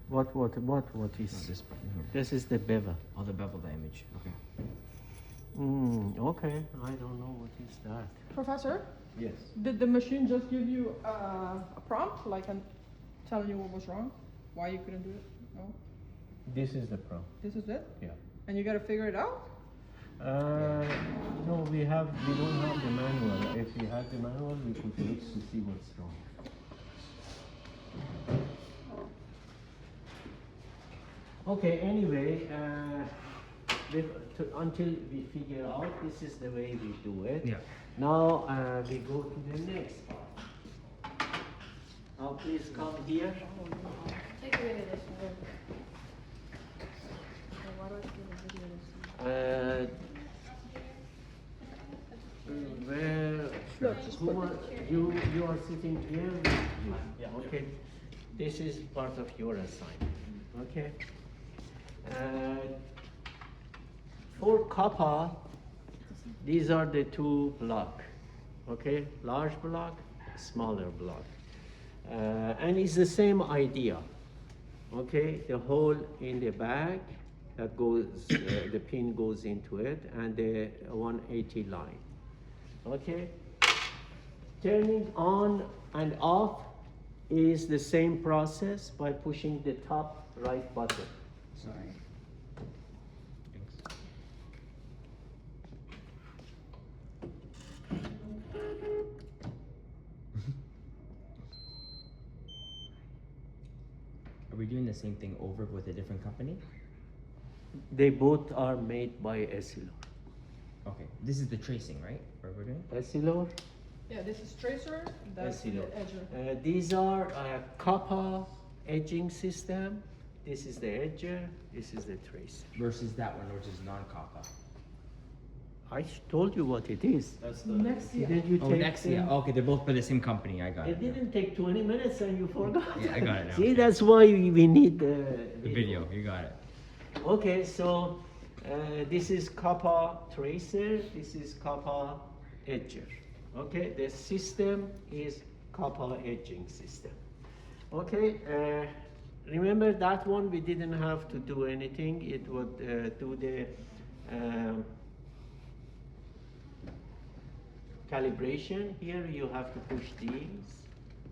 What is? This This is the bevel. Oh, the bevel, the image. Okay. Okay. I don't know what is that. Professor, Yes. did the machine just give you a prompt, like telling you what was wrong, why you couldn't do it? No, This is the pro. this is it, Yeah. and you got to figure it out. No, we don't have the manual. If we had the manual, we could look to see what's wrong. Okay. Anyway, until we figure out, this is the way we do it. Yeah. Now we go to the next part. Now please come here. Take a video of this one. Why do I see the video of this? Where you are sitting here? Yeah. Okay. This is part of your assignment. Okay. For Kappa, these are the two block. Okay, large block, smaller block, and it's the same idea. Okay, the hole in the back that goes, the pin goes into it, and the 180 line. Okay, turning on and off is the same process by pushing the top right button. Sorry. Are we doing the same thing over with a different company? They both are made by Essilor. Okay, this is the tracing, right? What we're doing? Essilor, Yeah, this is tracer, that's the Essilor. edger. These are Kappa edging system. This is the edger. This is the tracer. Versus that one, which is non-Kappa. I told you what it is. That's Next year. Didn't you Oh, take next them? year. Okay, they're both by the same company. I got It it. now. didn't take 20 minutes and you forgot. Yeah, I got it now. See, Okay. that's why we need the The video, you got it. Okay, so this is Kappa tracer, this is Kappa edger. Okay, the system is Kappa edging system. Okay, remember that one we didn't have to do anything. It would do the calibration. Here you have to push these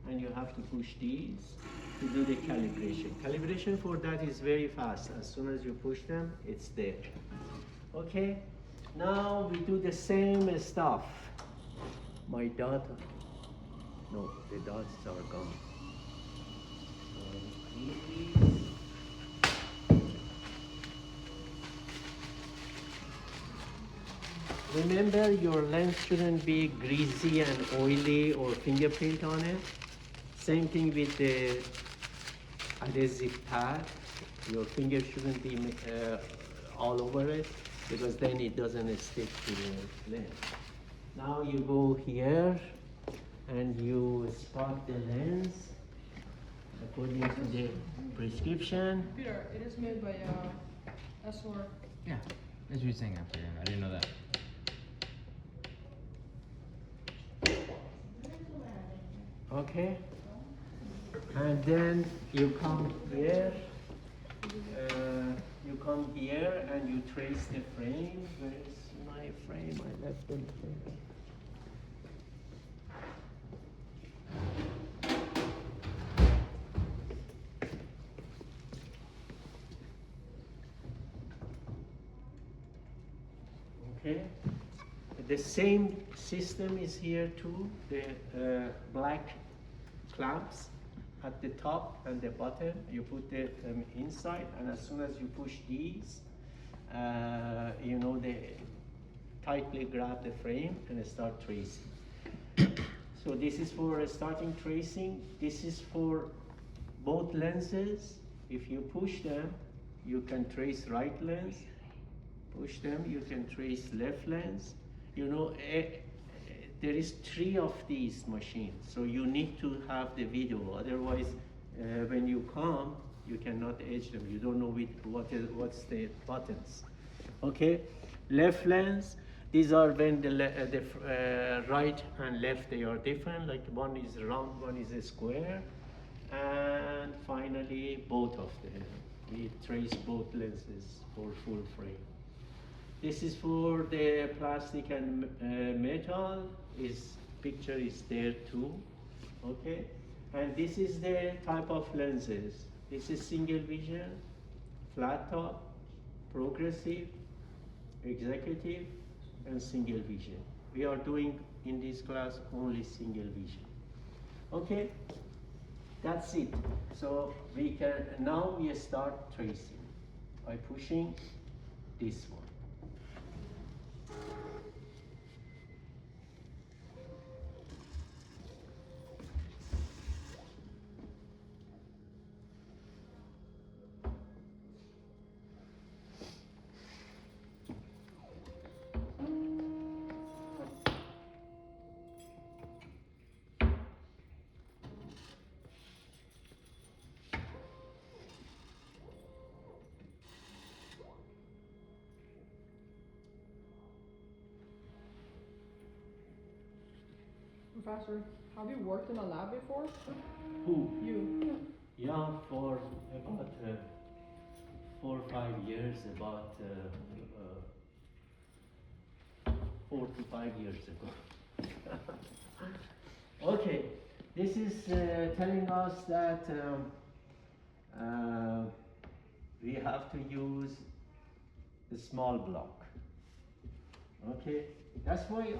and you have to push these to do the calibration. Calibration for that is very fast. As soon as you push them, it's there. Okay, now we do the same stuff. My dot, no, the dots are gone. Remember, your lens shouldn't be greasy and oily or fingerprint on it. Same thing with the adhesive pad. Your finger shouldn't be all over it because then it doesn't stick to the lens. Now you go here and you spot the lens according to the prescription. Peter, it is made by Essilor. Yeah, that's what you're saying after. I didn't know that. Okay, and then you come here, and you trace the frame. Where is my frame? I left them here. Okay, the same system is here too. The black clamps at the top and the bottom. You put them inside, and as soon as you push these, they tightly grab the frame and start tracing. So this is for starting tracing. This is for both lenses. If you push them, you can trace right lens. Push them, you can trace left lens. There is 3 of these machines, so you need to have the video. Otherwise, when you come, you cannot edge them. You don't know what's the buttons. Okay, left lens. These are when the right and left, they are different. Like one is round, one is a square. and finally both of them. We trace both lenses for full frame. This is for the plastic and metal. Picture is there too, okay? And this is the type of lenses. This is single vision, flat top, progressive, executive, and single vision. We are doing in this class only single vision. Okay, that's it. So now we start tracing by pushing this one. Professor, have you worked in a lab before? Who? You. Yeah, for about 4 or 5 years, about 4 to 5 years ago. Okay, this is telling us that we have to use a small block. Okay, that's why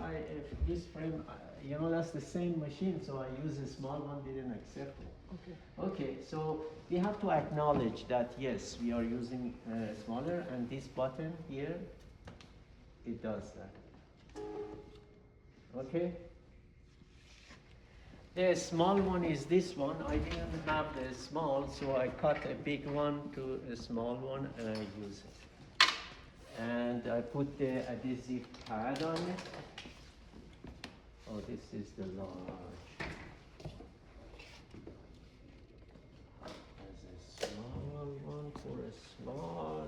this frame, that's the same machine, so I use a small one, didn't accept it. Okay. Okay, so we have to acknowledge that yes, we are using smaller, and this button here, it does that. Okay? The small one is this one. I didn't have the small, so I cut a big one to a small one and I use it. And I put the adhesive pad on it. Oh, this is the large. There's a small one for a small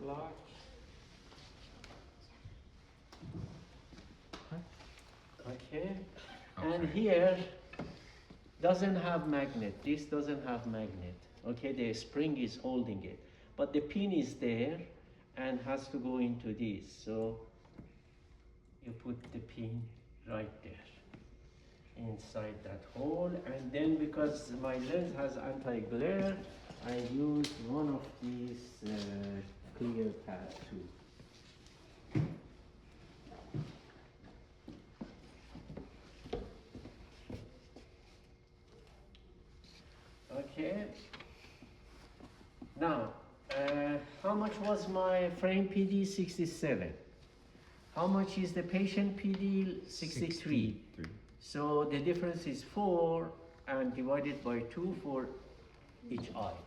block. Okay. And here doesn't have magnet. This doesn't have magnet. Okay, the spring is holding it. But the pin is there and has to go into this. So you put the pin right there inside that hole, and then because my lens has anti-glare, I use one of these clear pads too. Okay. Now, how much was my frame PD? 67. How much is the patient PD? 63. So the difference is 4 and divided by 2 for each eye.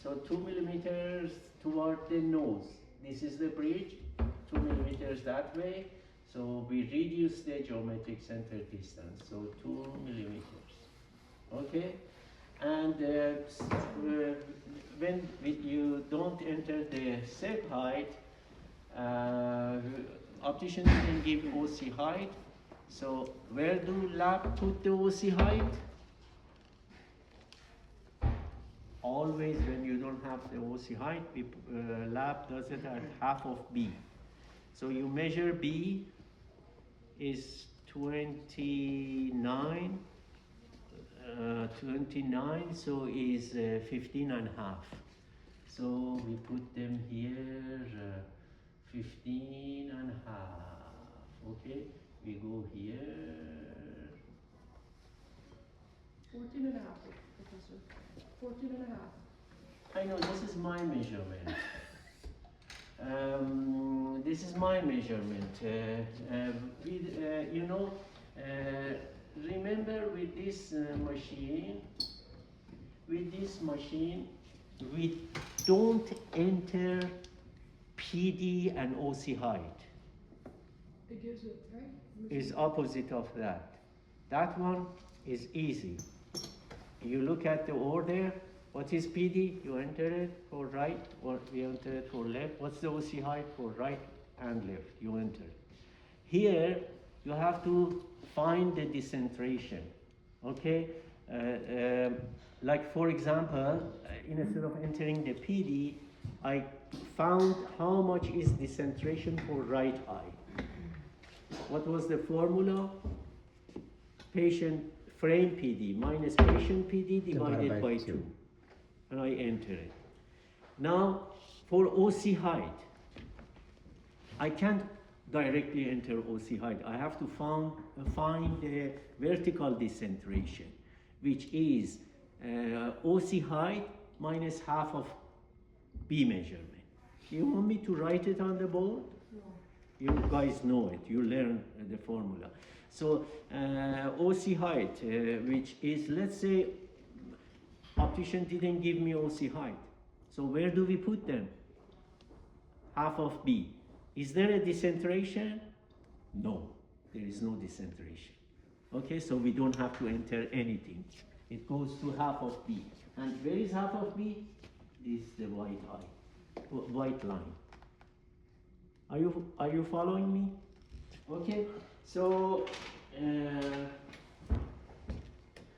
So 2 millimeters toward the nose. This is the bridge, 2 millimeters that way. So we reduce the geometric center distance. So 2 millimeters. Okay? And when you don't enter the set height, optician can give OC height. So where do lab put the OC height? Always when you don't have the OC height, lab does it at half of B. So you measure B is 29, so is 15 and a half. So we put them here, 15 and a half, okay? We go here. 14 and a half, Professor. 14 and a half. I know, this is my measurement. This is my measurement. Remember with this machine, we don't enter PD and OC height. It gives it, right? Is opposite of that. That one is easy. You look at the order, what is PD? You enter it for right, or we enter it for left. What's the OC height for right and left? You enter it. Here, you have to find the decentration, okay? like for example, instead of entering the PD, I found how much is decentration for right eye. What was the formula? Patient frame PD minus patient PD divided by 2. And I enter it. Now, for OC height, I can't directly enter OC height. I have to find the vertical decentration, which is OC height minus half of B measurement. You want me to write it on the board? No. You guys know it. You learn the formula. So OC height, which is, let's say, optician didn't give me OC height. So where do we put them? Half of B. Is there a decentration? No, there is no decentration. Okay, so we don't have to enter anything. It goes to half of B. And where is half of B? This is the white eye, white line. Are you following me? Okay, so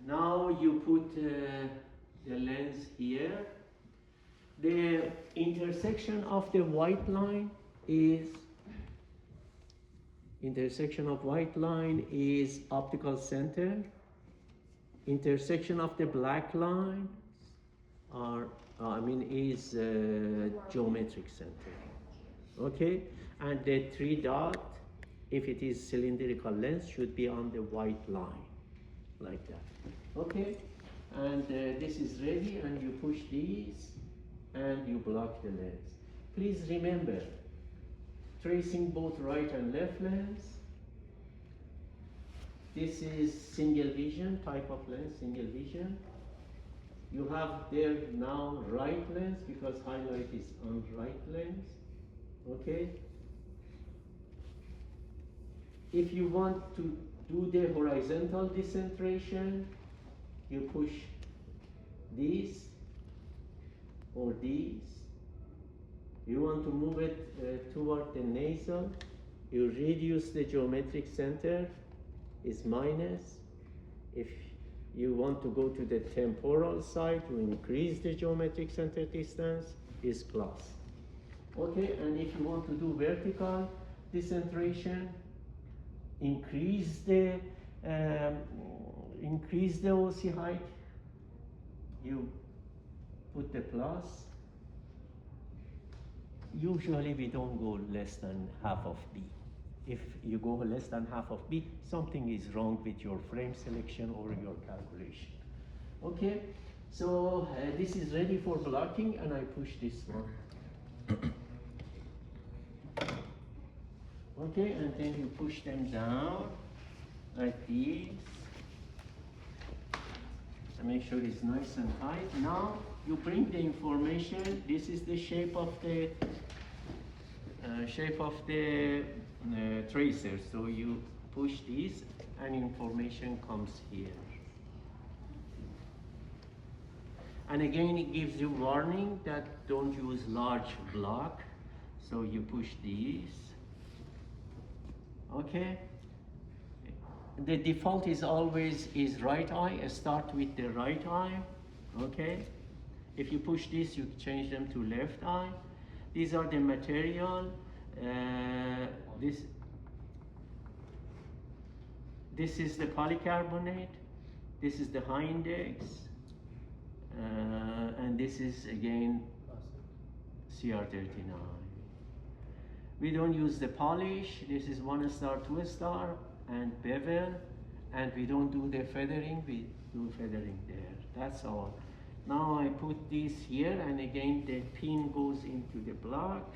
now you put the lens here. The intersection of the white line is optical center. Intersection of the black line is geometric center. Okay, and the 3 dot, if it is cylindrical lens, should be on the white line, like that. Okay, and this is ready, and you push these, and you block the lens. Please remember, tracing both right and left lens. This is single vision type of lens, single vision. You have there now right lens because highlight is on right lens. Okay. If you want to do the horizontal decentration, you push these or these. You want to move it toward the nasal, you reduce the geometric center, is minus. If you want to go to the temporal side to increase the geometric center distance, is plus. Okay, and if you want to do vertical decentration, increase the OC height, you put the plus. Usually we don't go less than half of B. If you go less than half of B, something is wrong with your frame selection or your calculation. Okay, so this is ready for blocking, and I push this one. Okay, and then you push them down like this. And make sure it's nice and tight. Now you bring the information. This is the shape of the tracer. So you push this, and information comes here. And again, it gives you warning that don't use large block. So you push these. Okay. The default is always right eye. Start with the right eye. Okay. If you push this, you change them to left eye. These are the material. This is the polycarbonate. This is the high index. And this is again CR39. We don't use the polish. This is 1 star, 2 star, and bevel. And we don't do the feathering. We do feathering there. That's all. Now I put this here, and again the pin goes into the block.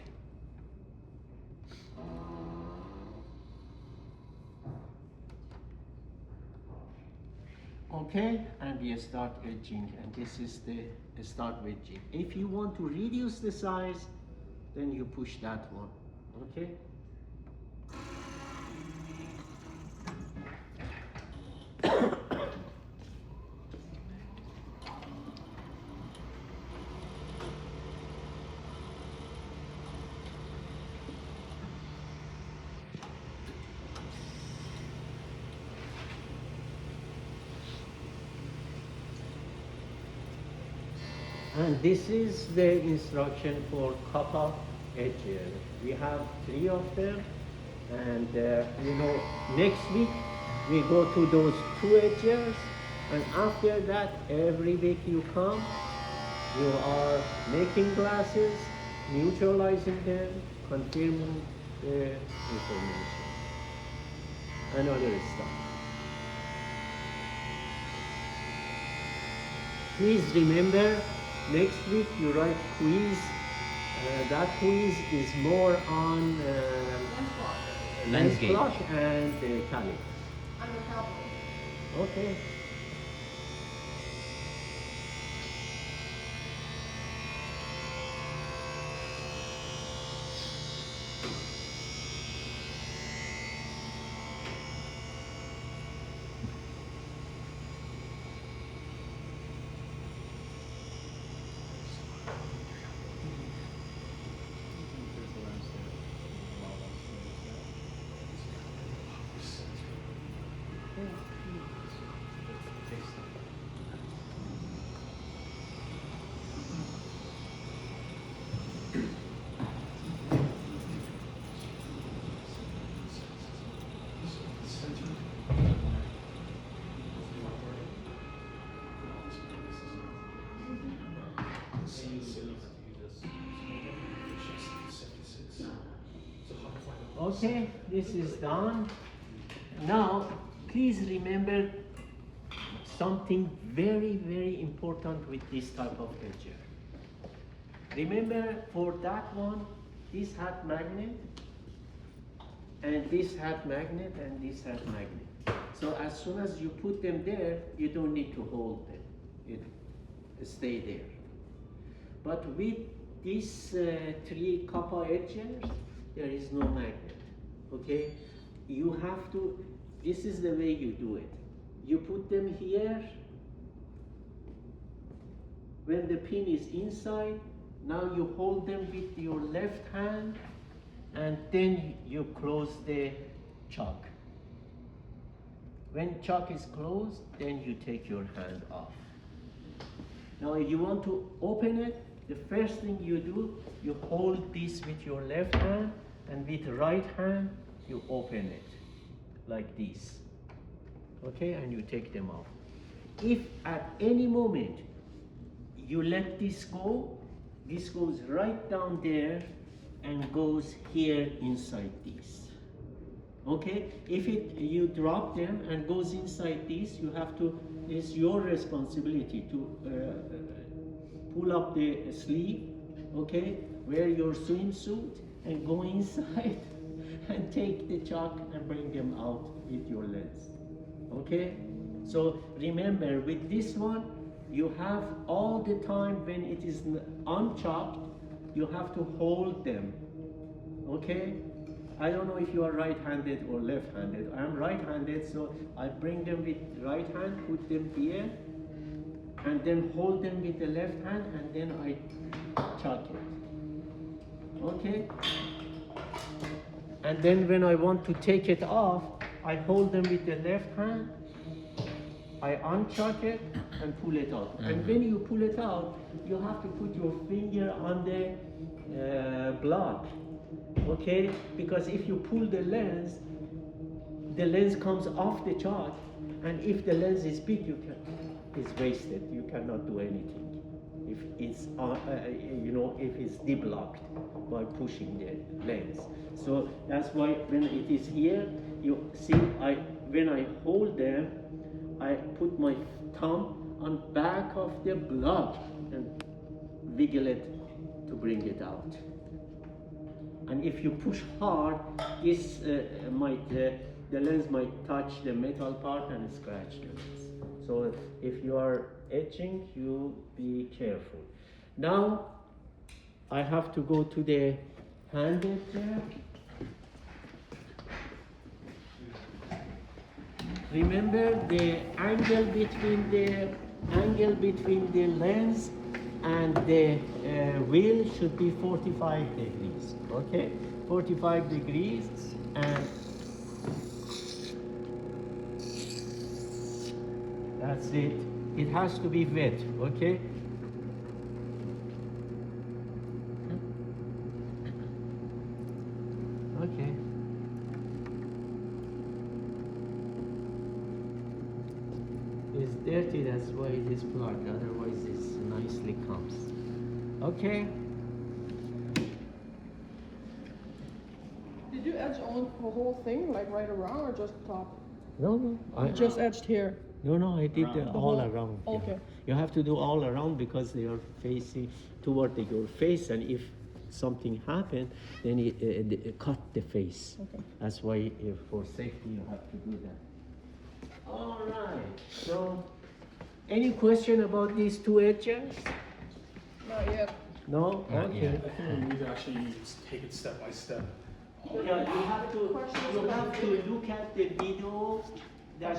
Okay, and we start edging, and this is the start wedging. If you want to reduce the size, then you push that one. Okay. And this is the instruction for Kappa edger. We have 3 of them, and next week we go to those 2 edgers, and after that, every week you come, you are making glasses, neutralizing them, confirming the information, and other stuff. Please remember, next week you write quiz. That quiz is more on lens gauge. block and caliper. I'm a cowboy. Okay. Okay, this is done. Now, please remember something very, very important with this type of edger. Remember, for that one, this had magnet, and this had magnet, and this had magnet. So as soon as you put them there, you don't need to hold them. It stay there. But with these 3 Kappa edgers, there is no magnet. Okay, you have to, this is the way you do it. You put them here. When the pin is inside, now you hold them with your left hand, and then you close the chuck. When chuck is closed, then you take your hand off. Now if you want to open it, the first thing you do, you hold this with your left hand, and with right hand, you open it, like this. Okay, and you take them off. If at any moment you let this go, this goes right down there and goes here inside this. Okay, if you drop them and goes inside this, you have to, it's your responsibility to pull up the sleeve, okay, wear your swimsuit, and go inside and take the chalk and bring them out with your lens. Okay? So remember, with this one, you have all the time when it is unchopped, you have to hold them. Okay? I don't know if you are right-handed or left-handed. I'm right-handed, so I bring them with right hand, put them here, and then hold them with the left hand, and then I chalk it. Okay, and then when I want to take it off, I hold them with the left hand, I unchuck it and pull it out. And when you pull it out, you have to put your finger on the block, okay? Because if you pull the lens comes off the chalk, and if the lens is big, it's wasted. You cannot do anything. If it's if it's deblocked by pushing the lens. So that's why when it is here, you see, when I hold them, I put my thumb on back of the block and wiggle it to bring it out. And if you push hard, this the lens might touch the metal part and scratch the lens. So if you are etching, you be careful. Now I have to go to the hand etcher. Remember, the angle between the lens and the wheel should be 45 degrees. Okay, 45 degrees, and that's it. It has to be wet. Okay. dirty, that's why it is plugged. Otherwise, it nicely comes. Okay. Did you edge on the whole thing, like right around, or just top? No, I Just edged here. No, I did Around. all whole- around. yeah. okay. You have to do all around because they are facing toward your face, and if something happened, then it cut the face. Okay. That's why, for safety, you have to do that. All right. So, any question about these two edges? Not yet. No. Not Okay. yet. I think we need to actually take it step by step. Yeah, you have to look at the video. That